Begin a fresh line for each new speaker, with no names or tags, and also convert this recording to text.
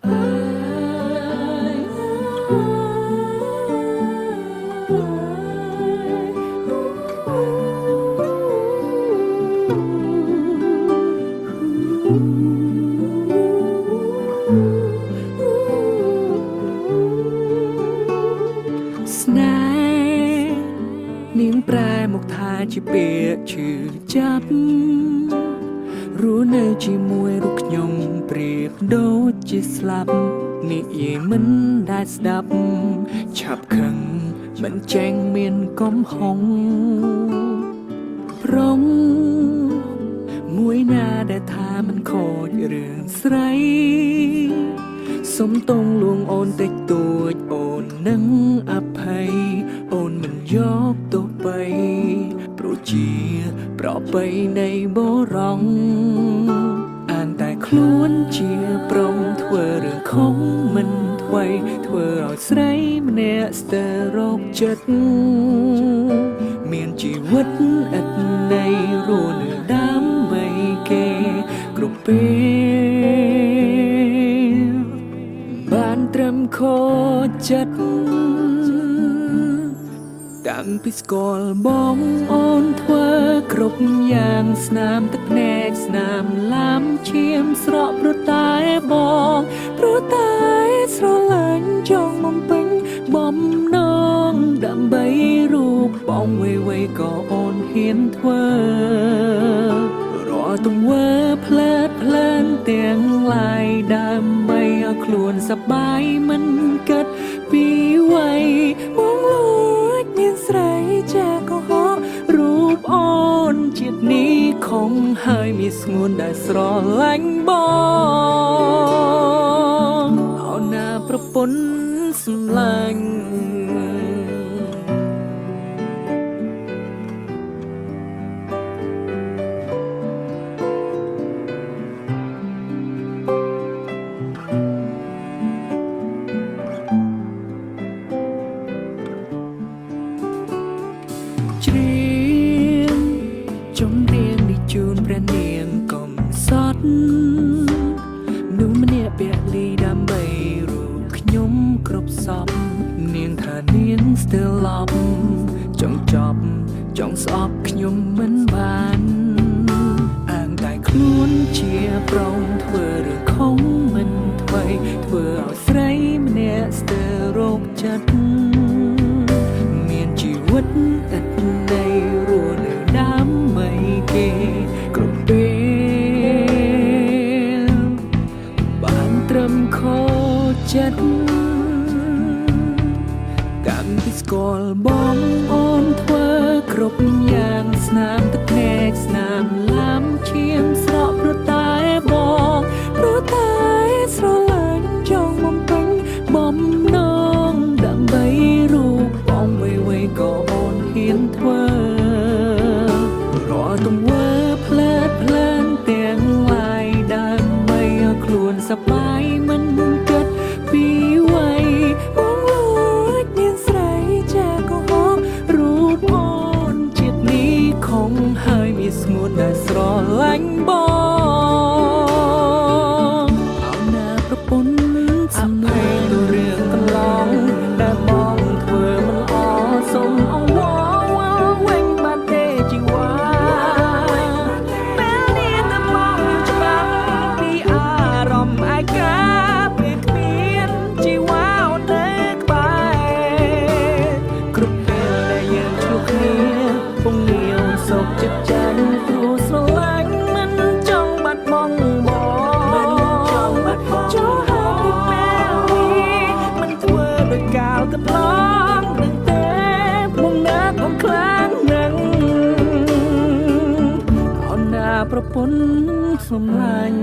នាងប្រែមកថាជាពាក្យឈឺចាប់รู้នៅជាមួយរូបខ្ញុំប្រៀបដូចជាស្លាប់និយាយមិនដែលស្ដាប់ឆាប់ខឹងមិនចេញមានកំហុងប្រងមួយណាដែលថាមិនខូចរឿងស្រីសុំតងលួងអូនតិចតួចអូននឹងអភ័យអូនមិនយកទោសបីព្រោះជាប្របីនៃបរងអានតែខ្លួនជាប្រុងធ្វើរឿងខុសមិនថ្មីធ្វើឲ្យស្រីម្នាក់ស្ទើររោគចិត្តមានជីវិតឥតន័យរស់នៅដើម្បីគេគ្រប់ពេលបានត្រឹមខូចចិត្តតាំងពីស្គាល់បងអូនធ្វើគ្រប់យ៉ាងស្នាមទឹកភ្នែកស្នាមឡាំឈាមស្រក់ព្រោះតែបងព្រោះតែស្រឡាញ់ចង់បំពេញបំណងដើម្បីរូបបងវ័យក៏អូនហ៊ានធ្វើរាល់ទង្វើផ្លែតផ្លែនទាំងឡាយដើម្បីឲ្យខ្លួនសប្បាយមិនគិតពីវ័យបងលួចមានស្រីចាក៏ហោរូបអូនជាតិនេះខំហើយមានស្ងួនដែលស្រឡាញ់បងអូនណាប្រពន្ធសម្លាញ់ច្រៀងចំរៀងនេះជូនព្រះនាងកំសត់មនុស្សម្នាក់ពលីដើម្បីរូបខ្ញុំគ្រប់សពនាងថានាងស្ទើរឡប់ចង់ចប់ចង់ស្អប់ខ្ញុំមិនបានអាងតែខ្លួនជាប្រុងធ្វើរឿងខុសមិនថ្មីធ្វើឲ្យស្រីម្នាក់ស្ទើររោគចិត្តមានជីវិតឥតន័យរស់នៅដើម្បីគេគ្រប់ពេលបានត្រឹមខូចចិត្តតាំងពីស្គាល់បងអូនធ្វើគ្រប់យ៉ាងស្នាមទឹកភ្នែកស្នាមឡាំឈាមស្រក់ព្រោះតែបងព្រោះតែស្រឡាញ់ចង់បំពេញបំណងដើម្បីរូបបងវ័យក៏អូនហ៊ានធ្វើរាល់ទង្វើផ្លែតផ្លែនទាំងឡាយដើម្បីឲ្យខ្លួនសប្បាយមិនគិតពីវ័យបងលួចមានស្រីចាក៏ហោរូបអូនជាតិនេះខំហើយមានស្ងួនដែលស្រឡាញ់បងអូនណាប្រពន្ធសម្លាញ់ទៅរឿងកន្លងដែលបងធ្វើមិនល្អសូមអង្វរវិញបាត់ទេជីវ៉ាពេលនេះតែមកច្បាស់ពីអារម្មណ៍ឯកាពេលគ្មានជីវ៉ានៅក្បែរគ្រប់ពេលដែលយើងជួបគ្នាពងងាវសុខចិត្តចាញ់ព្រោះស្រឡាញ់មិនចង់បាត់បង់បងចូលហើយពេលនេះមិនធ្វើដោយកាលកន្លងនឹងទេមុំណាកុំខ្លាំងនឹងអូនណាប្រពន្ធសម្លាញ់